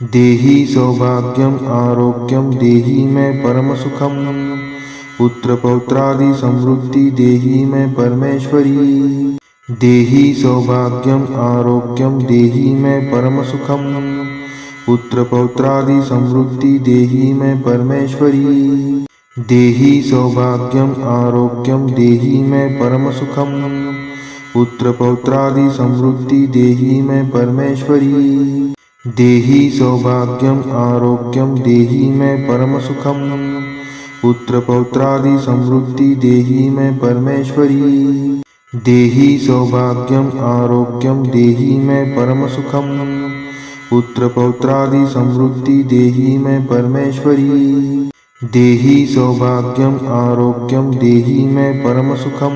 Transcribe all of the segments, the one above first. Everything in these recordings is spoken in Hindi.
देहि सौभाग्यम आरोग्यम देहि मे परम सुखम। पुत्र पौत्रादि समृद्धि देहि मे परमेश्वरी। देहि सौभाग्यम आरोग्यम देहि मे परम सुखम। पुत्र पौत्रादि समृद्धि देहि मे परमेश्वरी। देहि सौभाग्यम आरोग्यम देहि मे परम सुखम। पुत्र पौत्रादि समृद्धि देहि मे परमेश्वरी। देहि सौभाग्यम आरोग्यम देहि मे परम सुखम। पुत्र पौत्रादि समृद्धि देहि मे परमेश्वरी। देहि सौभाग्यम आरोग्यम देहि मे परम सुखम। पुत्र पौत्रादि समृद्धि देहि मे परमेश्वरी। देहि सौभाग्यम आरोग्यम देहि मे परम सुखम।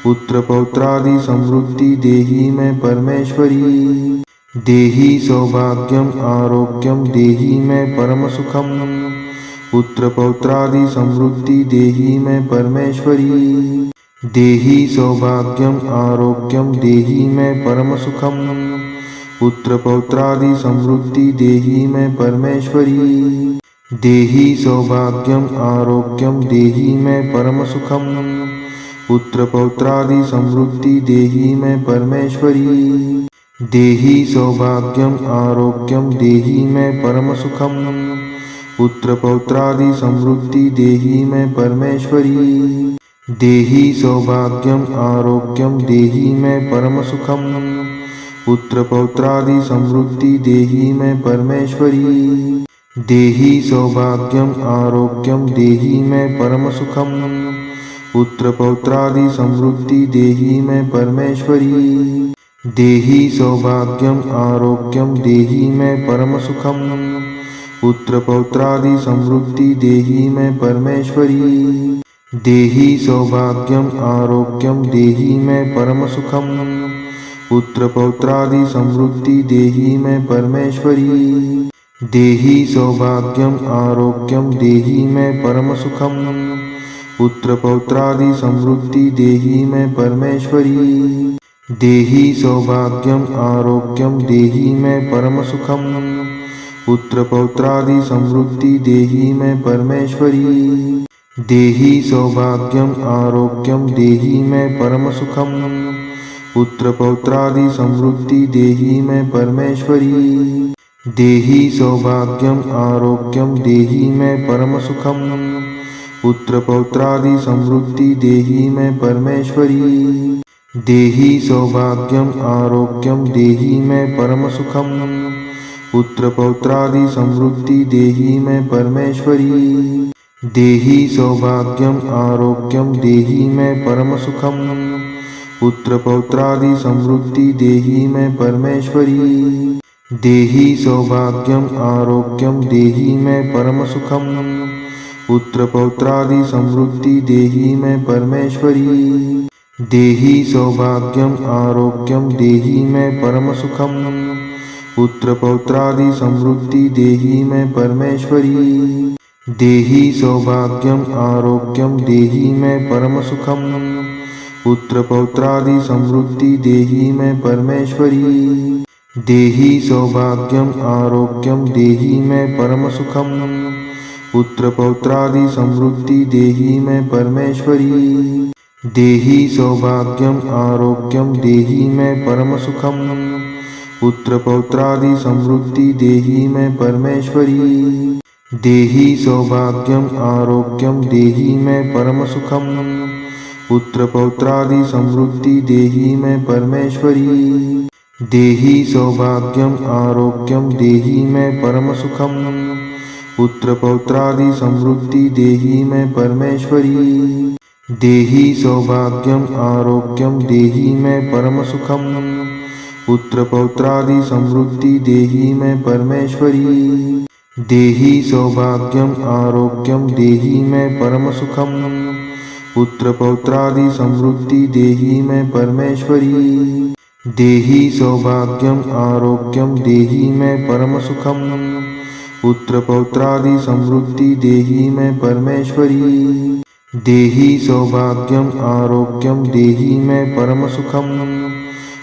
पुत्र पौत्रादि समृद्धि देहि मे परमेश्वरी। देहि सौभाग्यम आरोग्यम देहि मे परम सुखम। पुत्र पौत्रादि समृद्धि देहि मे परमेश्वरी। देहि सौभाग्यम आरोग्यम देहि मे परम सुखम। पुत्र पौत्रादि समृद्धि देहि मे परमेश्वरी। देहि सौभाग्यम आरोग्यम देहि मे परम सुखम। पुत्र पौत्रादि समृद्धि देहि मे परमेश्वरी। देहि सौभाग्यम आरोग्यम देहि मे परम सुखम। पुत्र पौत्रादि समृद्धि देहि मे परमेश्वरी। देहि सौभाग्यम आरोग्यम देहि मे परम सुखम। पुत्र पौत्रादि समृद्धि देहि मे परमेश्वरी। देहि सौभाग्यम आरोग्यम देहि मे परम सुखम। पुत्र पौत्रादि समृद्धि देहि मे परमेश्वरी। देहि सौभाग्यम आरोग्यम देहि मे परम सुखम। पुत्र पौत्रादि समृद्धि देहि मे परमेश्वरी। देहि सौभाग्यम आरोग्यम देहि मे परम सुखम। पुत्र पौत्रादि समृद्धि देहि मे परमेश्वरी। देहि सौभाग्यम आरोग्यम देहि मे परम सुखम। पुत्र पौत्रादि समृद्धि देहि मे परमेश्वरी। देहि सौभाग्यम आरोग्यम देहि मे परम सुखम। पुत्र पौत्रादि समृद्धि देहि मे परमेश्वरी। देहि सौभाग्यम आरोग्यम देहि मे परम सुखम। पुत्र पौत्रादि समृद्धि देहि मे परमेश्वरी। देहि सौभाग्यम आरोग्यम देहि मे परम सुखम। पुत्र पौत्रादि समृद्धि देहि मे परमेश्वरी। देहि सौभाग्यम आरोग्यम देहि मे परम सुखम। पुत्र पौत्रादि समृद्धि देहि मे परमेश्वरी। देहि सौभाग्यम आरोग्यम देहि मे परम सुखम। पुत्र पौत्रादि समृद्धि देहि मे परमेश्वरी। देहि सौभाग्यम आरोग्यम देहि मे परम सुखम। पुत्र पौत्रादि समृद्धि देहि मे परमेश्वरी। देहि सौभाग्यम आरोग्यम देहि मे परम सुखम। पुत्र पौत्रादि समृद्धि देहि मे परमेश्वरी। देहि सौभाग्यम आरोग्यम देहि मे परम सुखम। पुत्र पौत्रादि समृद्धि देहि मे परमेश्वरी। देहि सौभाग्यम आरोग्यम देहि मे परम सुखम। पुत्र पौत्रादि समृद्धि देहि मे परमेश्वरी। देहि सौभाग्यम आरोग्यम देहि मे परम सुखम। पुत्र पौत्रादि समृद्धि देहि मे परमेश्वरी। देहि सौभाग्यम आरोग्यम देहि मे परम सुखम। पुत्र पौत्रादि समृद्धि देहि मे परमेश्वरी। देहि सौभाग्यम आरोग्यम देहि मे परम सुखम। पुत्र पौत्रादि समृद्धि देहि मे परमेश्वरी। देहि सौभाग्यम आरोग्यम देहि मे परम सुखम। पुत्र पौत्रादि समृद्धि देहि मे परमेश्वरी। देहि सौभाग्यम आरोग्यम देहि मे परम सुखम। पुत्र पौत्रादि समृद्धि देहि मे परमेश्वरी। देहि सौभाग्यम आरोग्यम देहि मे परम सुखम। पुत्र पौत्रादि समृद्धि देहि मे परमेश्वरी। देहि सौभाग्यम आरोग्यम देहि मे परम सुखम।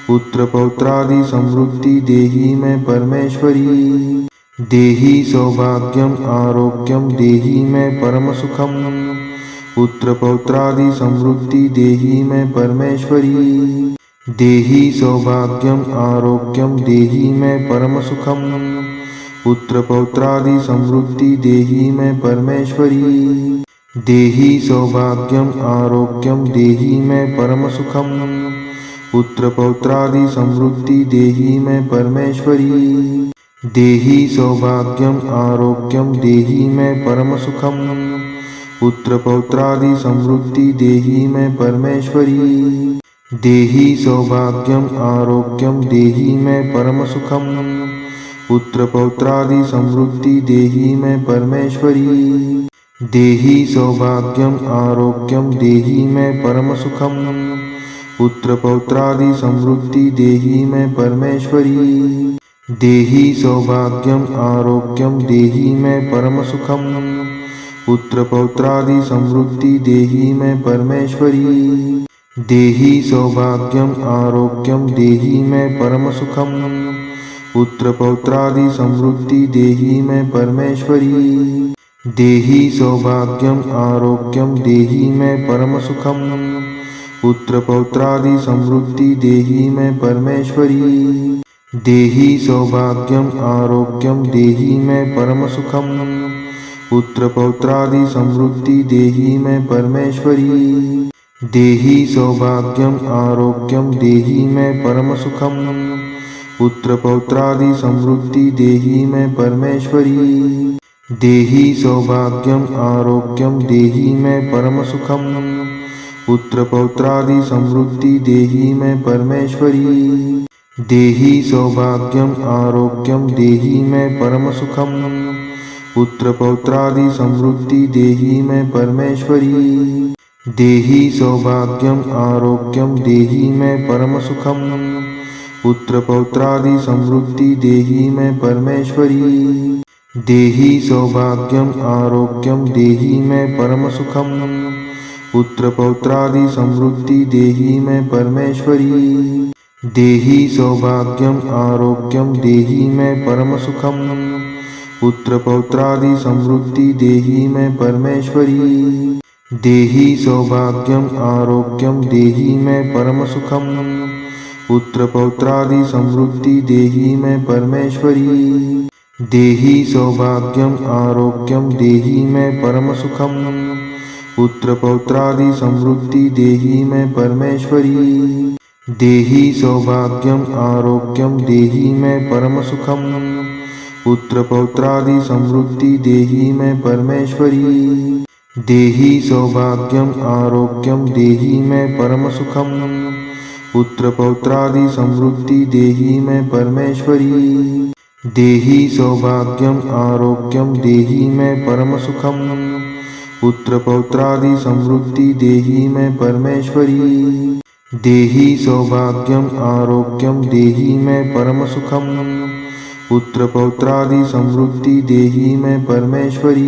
पुत्र पौत्रादि समृद्धि देहि मैं परमेश्वरी। देहि सौभाग्यम आरोग्यम देहि मैं परम सुखम। पुत्र पौत्रादि समृद्धि देहि मैं परमेश्वरी। देहि सौभाग्यम आरोग्यम देहि मैं परम सुखम। पुत्र पौत्रादि समृद्धि देहि मैं परमेश्वरी। देहि सौभाग्यम आरोग्यम देहि मैं परम सुखम। पुत्र पौत्रादि समृद्धि देहि मैं परमेश्वरी। देहि सौभाग्यम आरोग्यम देहि मैं परम सुखम। पुत्र पौत्रादि समृद्धि देहि मैं परमेश्वरी। देहि सौभाग्यम आरोग्यम देहि मैं परम सुखम। पुत्र पौत्रादि समृद्धि देहि मैं परमेश्वरी। देहि सौभाग्यम आरोग्यम देहि मैं परम सुखम। पुत्र पौत्रादि समृद्धि देहि मैं परमेश्वरी। देहि सौभाग्यम आरोग्यम देहि मैं परम सुखम। पुत्र पौत्रादि समृद्धि देहि मैं परमेश्वरी। देहि सौभाग्यम आरोग्यम देहि मैं परम सुखम। पुत्र पौत्रादि समृद्धि देहि मैं परमेश्वरी। देहि सौभाग्यम आरोग्यम देहि मैं परम सुखम। पुत्र पौत्रादि समृद्धि देहि मैं परमेश्वरी। देहि सौभाग्यम आरोग्यम देहि मैं परम सुखम। पुत्र पौत्रादि समृद्धि देहि मैं परमेश्वरी। देहि सौभाग्यम आरोग्यम देहि मैं परम सुखम। पुत्र पौत्रादि समृद्धि देहि मैं परमेश्वरी। देहि सौभाग्यम आरोग्यम देहि मैं परम सुखम। पुत्र पौत्रादि समृद्धि देहि मैं परमेश्वरी। देहि सौभाग्यम आरोग्यम देहि मैं परम सुखम। पुत्र पौत्रादि समृद्धि देहि मैं परमेश्वरी। देहि सौभाग्यम आरोग्यम देहि मैं परम सुखम। पुत्र पौत्रादि समृद्धि देहि मैं परमेश्वरी। देहि सौभाग्यम आरोग्यम देहि मैं परम सुखम। पुत्र पौत्रादि समृद्धि देहि मैं परमेश्वरी। देहि सौभाग्यम आरोग्यम देहि मैं परम सुखम। पुत्र पौत्रादि समृद्धि देहि मैं परमेश्वरी। देहि सौभाग्यम आरोग्यम देहि मैं परम सुखम। पुत्र पौत्रादि समृद्धि देहि मैं परमेश्वरी। देहि सौभाग्यम आरोग्यम देहि मैं परम सुखम। पुत्र पौत्रादि समृद्धि देहि मैं परमेश्वरी। देहि सौभाग्यम आरोग्यम देहि मैं परम सुखम। पुत्र पौत्रादि समृद्धि देहि मैं परमेश्वरी। देहि सौभाग्यम आरोग्यम देहि मैं परम सुखम। पुत्र पौत्रादि समृद्धि देहि मैं परमेश्वरी। देहि सौभाग्यम आरोग्यम देहि मैं परम सुखम। पुत्र पौत्रादि समृद्धि देहि मैं परमेश्वरी। देहि सौभाग्यम आरोग्यम देहि मैं परम सुखम। पुत्र पौत्रादि समृद्धि देहि मैं परमेश्वरी।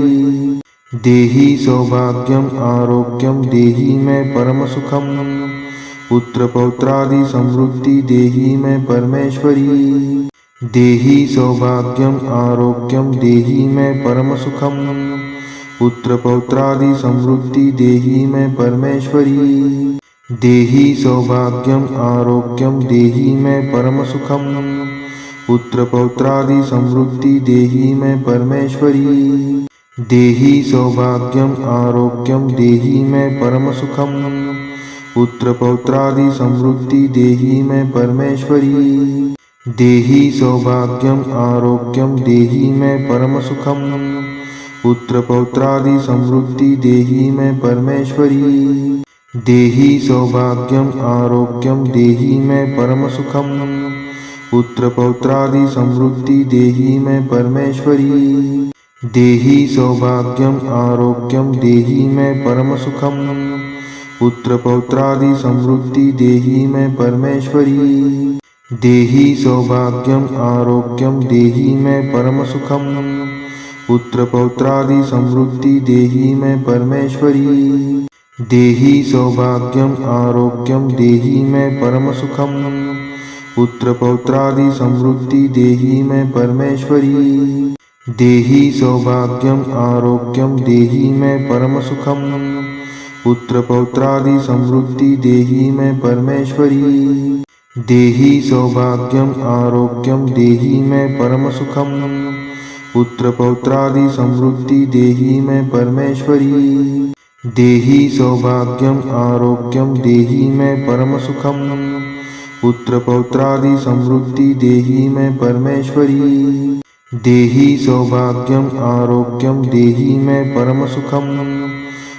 देहि सौभाग्यम आरोग्यम देहि मैं परम सुखम। पुत्र पौत्रादि समृद्धि देहि मैं परमेश्वरी। देहि सौभाग्यम आरोग्यम देहि मैं परम सुखम। पुत्र पौत्रादि समृद्धि देहि मैं परमेश्वरी। देहि सौभाग्यम आरोग्यम देहि मैं परम सुखम। पुत्र पौत्रादि समृद्धि देहि मैं परमेश्वरी। देहि सौभाग्यम आरोग्यम देहि मैं परम सुखम। पुत्र पौत्रादि समृद्धि देहि मैं परमेश्वरी। देहि सौभाग्यम आरोग्यम देहि मैं परम सुखम। पुत्र पौत्रादि समृद्धि देहि मैं परमेश्वरी। देहि सौभाग्यम आरोग्यम देहि मैं परम सुखम। पुत्र पौत्रादि समृद्धि देहि मैं परमेश्वरी। देहि सौभाग्यम आरोग्यम देहि मैं परम सुखम। पुत्र पौत्रादि समृद्धि देहि मैं परमेश्वरी। देहि सौभाग्यम आरोग्यम देहि मैं परम सुखम। पुत्र पौत्रादि समृद्धि देहि मैं परमेश्वरी। देहि सौभाग्यम आरोग्यम देहि मैं परम सुखम। पुत्र पौत्रादि समृद्धि देहि मैं परमेश्वरी। देहि सौभाग्यम आरोग्यम देहि मैं परम सुखम। पुत्र पौत्रादि समृद्धि देहि मैं परमेश्वरी। देहि सौभाग्यम आरोग्यम देहि मैं परम सुखम। पुत्र पौत्रादि समृद्धि देहि मैं परमेश्वरी। देहि सौभाग्यम आरोग्यम देहि मैं परम सुखम। पुत्र पौत्रादि समृद्धि देहि मैं परमेश्वरी। देहि सौभाग्यम आरोग्यम देहि मैं परम सुखम।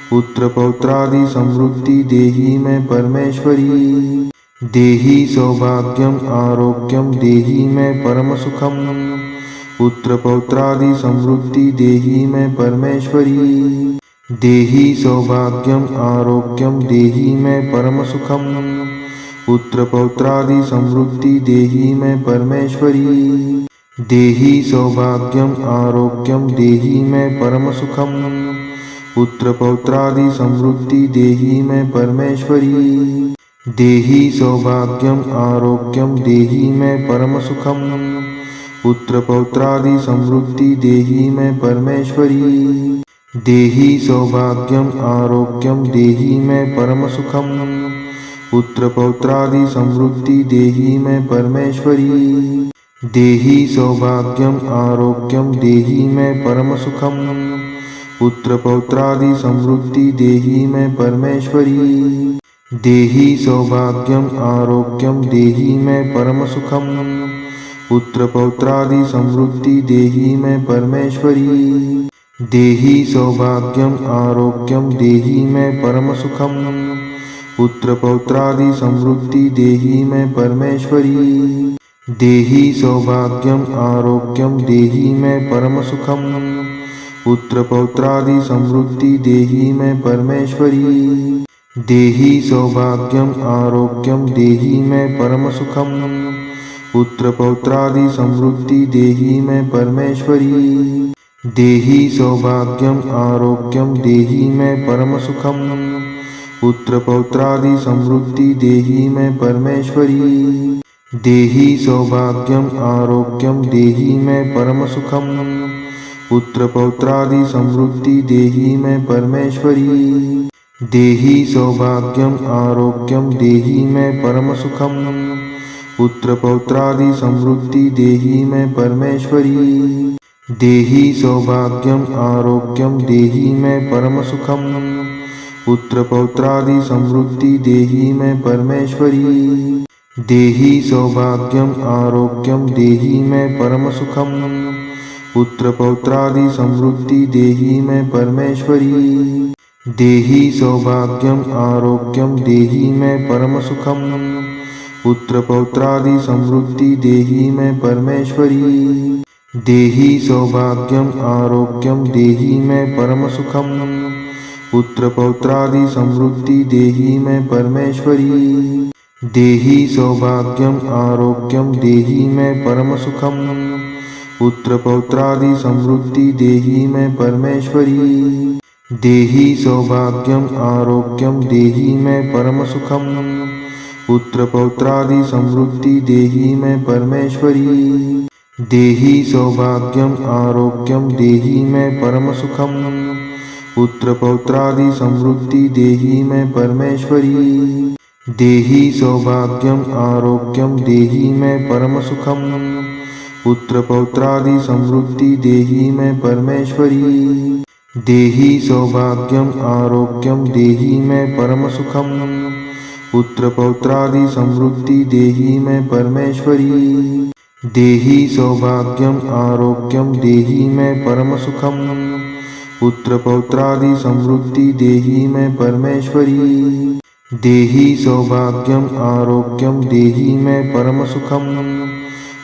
पुत्र पौत्रादि समृद्धि देहि मैं परमेश्वरी। देहि सौभाग्यम आरोग्यम देहि मैं परम सुखम। पुत्र पौत्रादि समृद्धि देहि मैं परमेश्वरी। देहि सौभाग्यम आरोग्यम देहि मैं परम सुखम। पुत्र पौत्रादि समृद्धि देहि मैं परमेश्वरी। देहि सौभाग्यम आरोग्यम देहि मैं परम सुखम। पुत्र पौत्रादि समृद्धि देहि मैं परमेश्वरी। देहि सौभाग्यम आरोग्यम देहि मैं परम सुखम। पुत्र पौत्रादि समृद्धि देहि मैं परमेश्वरी। देहि सौभाग्यम आरोग्यम देहि मैं परम सुखम। पुत्र पौत्रादि समृद्धि देहि मैं परमेश्वरी। देहि सौभाग्यम आरोग्यम देहि मैं परम सुखम। पुत्र पौत्रादि समृद्धि देहि मैं परमेश्वरी। देहि सौभाग्यम आरोग्यम देहि मैं परम सुखम। पुत्र पौत्रादि समृद्धि देहि मैं परमेश्वरी। देहि सौभाग्यम आरोग्यम देहि मैं परम सुखम। पुत्र पौत्रादि समृद्धि देहि मैं परमेश्वरी। देहि सौभाग्यम आरोग्यम देहि मैं परम सुखम। पुत्र पौत्रादि समृद्धि देहि मैं परमेश्वरी। देहि सौभाग्यम आरोग्यम देहि मैं परम सुखम। पुत्र पौत्रादि समृद्धि देहि मैं परमेश्वरी। देहि सौभाग्यम आरोग्यम देहि मैं परम सुखम। पुत्र पौत्रादि समृद्धि देहि मैं परमेश्वरी। देहि सौभाग्यम आरोग्यम देहि मैं परम सुखम। पुत्र पौत्रादि समृद्धि देहि मैं परमेश्वरी। देहि सौभाग्यम आरोग्यम देहि मैं परम सुखम। पुत्र पौत्रादि समृद्धि देहि मैं परमेश्वरी। देहि सौभाग्यम आरोग्यम देहि मैं परम सुखम। पुत्र पौत्रादि समृद्धि देहि मैं परमेश्वरी। देहि सौभाग्यम आरोग्यम देहि मैं परम सुखम। पुत्र पौत्रादि समृद्धि देहि मैं परमेश्वरी। देहि सौभाग्यम आरोग्यम देहि मैं परम सुखम। पुत्र पौत्रादि समृद्धि देहि मैं परमेश्वरी। देहि सौभाग्यम आरोग्यम देहि मैं परम सुखम। पुत्र पौत्रादि समृद्धि देहि मैं परमेश्वरी। देहि सौभाग्यम आरोग्यम देहि मैं परम सुखम। पुत्र पौत्रादि समृद्धि देहि मैं परमेश्वरी। देहि सौभाग्यम आरोग्यम देहि मैं परम सुखम। पुत्र पौत्रादि समृद्धि देहि मैं परमेश्वरी। देहि सौभाग्यम आरोग्यम देहि मैं परम सुखम। पुत्र पौत्रादि समृद्धि देहि मैं परमेश्वरी। देहि सौभाग्यम आरोग्यम देहि मैं परम सुखम। पुत्र पौत्रादि समृद्धि देहि मैं परमेश्वरी। देहि सौभाग्यम आरोग्यम देहि मैं परम सुखम। पुत्र पौत्रादि समृद्धि देहि मैं परमेश्वरी। देहि सौभाग्यम आरोग्यम देहि मैं परम सुखम। पुत्र पौत्रादि समृद्धि देहि मैं परमेश्वरी। देहि सौभाग्यम आरोग्यम देहि मैं परम सुखम।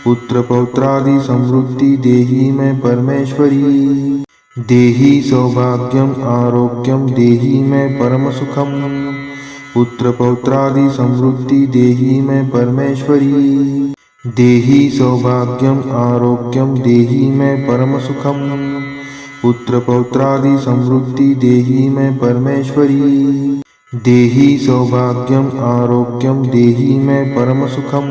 पुत्र पौत्रादि समृद्धि देहि मैं परमेश्वरी। देहि सौभाग्यम आरोग्यम देहि मैं परम सुखम। पुत्र पौत्रादि समृद्धि देहि मैं परमेश्वरी। देहि सौभाग्यम आरोग्यम देहि मैं परम सुखम। पुत्र पौत्रादि समृद्धि देहि मैं परमेश्वरी। देहि सौभाग्यम आरोग्यम देहि मैं परम सुखम।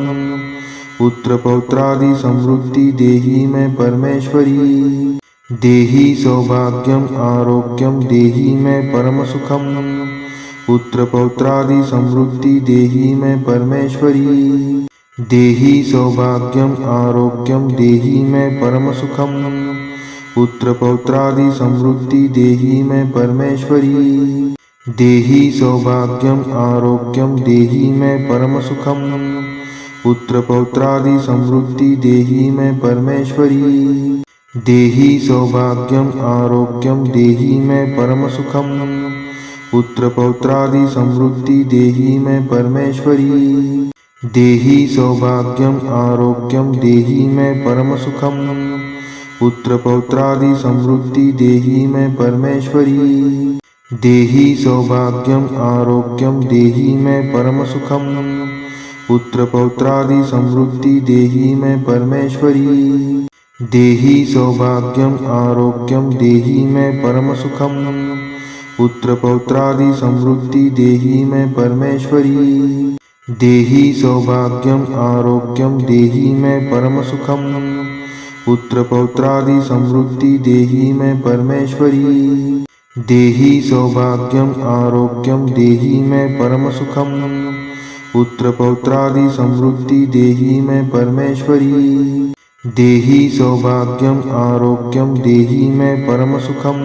पुत्र पौत्रादि समृद्धि देहि मैं परमेश्वरी। देहि सौभाग्यम आरोग्यम देहि मैं परम सुखम। पुत्र पौत्रादि समृद्धि देहि मैं परमेश्वरी। देहि सौभाग्यम आरोग्यम देहि मैं परम सुखम। पुत्र पौत्रादि समृद्धि देहि मैं परमेश्वरी। देहि सौभाग्यम आरोग्यम देहि मैं परम सुखम। पुत्र पौत्रादि समृद्धि देहि मैं परमेश्वरी। देहि सौभाग्यम आरोग्यम देहि मैं परम सुखम। पुत्र पौत्रादि समृद्धि देहि मैं परमेश्वरी। देहि सौभाग्यम आरोग्यम देहि मैं परम सुखम। पुत्र पौत्रादि समृद्धि देहि मैं परमेश्वरी। देहि सौभाग्यम आरोग्यम देहि मैं परम सुखम। पुत्र पौत्रादि समृद्धि देहि मैं परमेश्वरी। देहि सौभाग्यम आरोग्यम देहि मैं परम सुखम। पुत्र पौत्रादि समृद्धि देहि मैं परमेश्वरी। देहि सौभाग्यम आरोग्यम देहि मैं परम सुखम। पुत्र पौत्रादि समृद्धि देहि मैं परमेश्वरी। देहि सौभाग्यम आरोग्यम देहि मैं परम सुखम। पुत्र पौत्रादि समृद्धि देहि मैं परमेश्वरी। देहि सौभाग्यम आरोग्यम देहि मैं परम सुखम।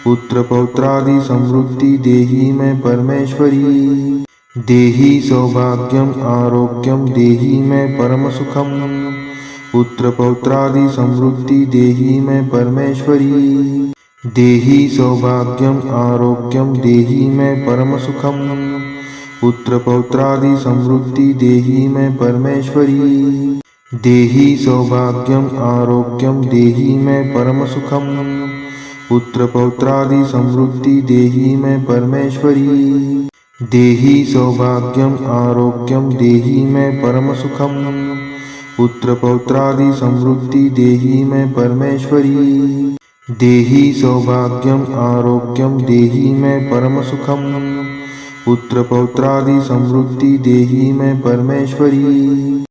पुत्र पौत्रादि समृद्धि देहि मैं परमेश्वरी। देहि सौभाग्यम आरोग्यम देहि मैं परम सुखम। पुत्र पौत्रादि समृद्धि देहि मैं परमेश्वरी। देहि सौभाग्यम आरोग्यम देहि मैं परम सुखम। पुत्र पौत्रादि समृद्धि देहि मैं परमेश्वरी। देहि सौभाग्यम आरोग्यम देहि मैं परम सुखम। पुत्र पौत्रादि समृद्धि देहि मैं परमेश्वरी। देहि सौभाग्यम आरोग्यम देहि मैं परम सुखम। पुत्र पौत्रादि समृद्धि देहि मैं परमेश्वरी। देहि सौभाग्यम आरोग्यम देहि मैं परम सुखम। पुत्र पौत्रादि समृद्धि देहि मैं परमेश्वरी।